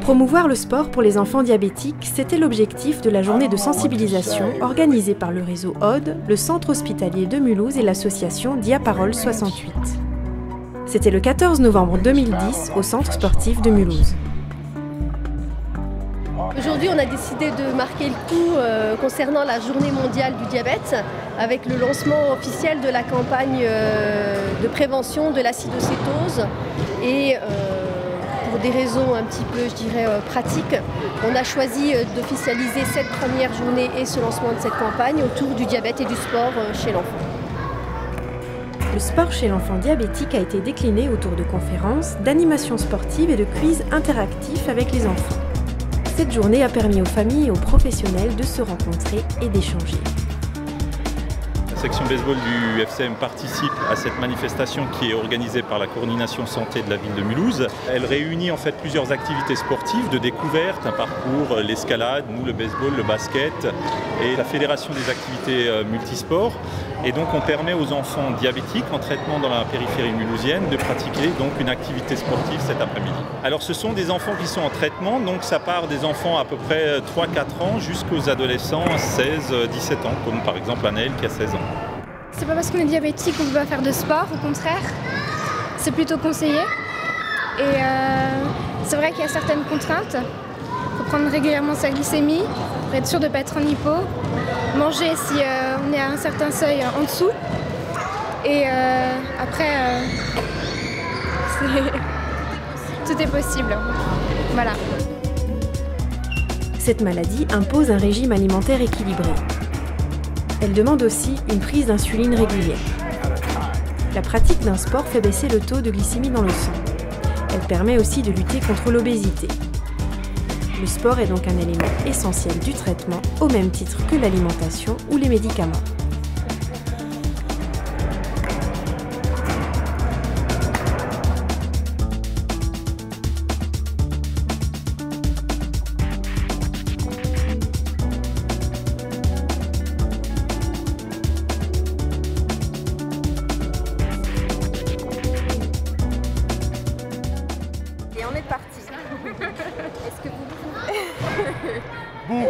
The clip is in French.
Promouvoir le sport pour les enfants diabétiques, c'était l'objectif de la journée de sensibilisation organisée par le réseau ODE, le centre hospitalier de Mulhouse et l'association Diaparole 68. C'était le 14 novembre 2010 au centre sportif de Mulhouse. Aujourd'hui, on a décidé de marquer le coup concernant la journée mondiale du diabète avec le lancement officiel de la campagne de prévention de l'acidocétose et pour des raisons un petit peu, je dirais, pratiques, on a choisi d'officialiser cette première journée et ce lancement de cette campagne autour du diabète et du sport chez l'enfant. Le sport chez l'enfant diabétique a été décliné autour de conférences, d'animations sportives et de quiz interactifs avec les enfants. Cette journée a permis aux familles et aux professionnels de se rencontrer et d'échanger. La section baseball du FCM participe à cette manifestation qui est organisée par la coordination santé de la ville de Mulhouse. Elle réunit en fait plusieurs activités sportives de découverte, un parcours, l'escalade, nous le baseball, le basket et la fédération des activités multisports. Et donc on permet aux enfants diabétiques en traitement dans la périphérie mulhousienne de pratiquer donc une activité sportive cet après-midi. Alors ce sont des enfants qui sont en traitement, donc ça part des enfants à peu près 3-4 ans jusqu'aux adolescents 16-17 ans, comme par exemple Anaël qui a 16 ans. C'est pas parce qu'on est diabétique qu'on ne peut pas faire de sport, au contraire, c'est plutôt conseillé. Et c'est vrai qu'il y a certaines contraintes. Il faut prendre régulièrement sa glycémie pour être sûr de ne pas être en hypo. Manger si on est à un certain seuil en dessous. Et après, tout est possible. Voilà. Cette maladie impose un régime alimentaire équilibré. Elle demande aussi une prise d'insuline régulière. La pratique d'un sport fait baisser le taux de glycémie dans le sang. Elle permet aussi de lutter contre l'obésité. Le sport est donc un élément essentiel du traitement, au même titre que l'alimentation ou les médicaments. Et on est parti. Est-ce que vous... Bon.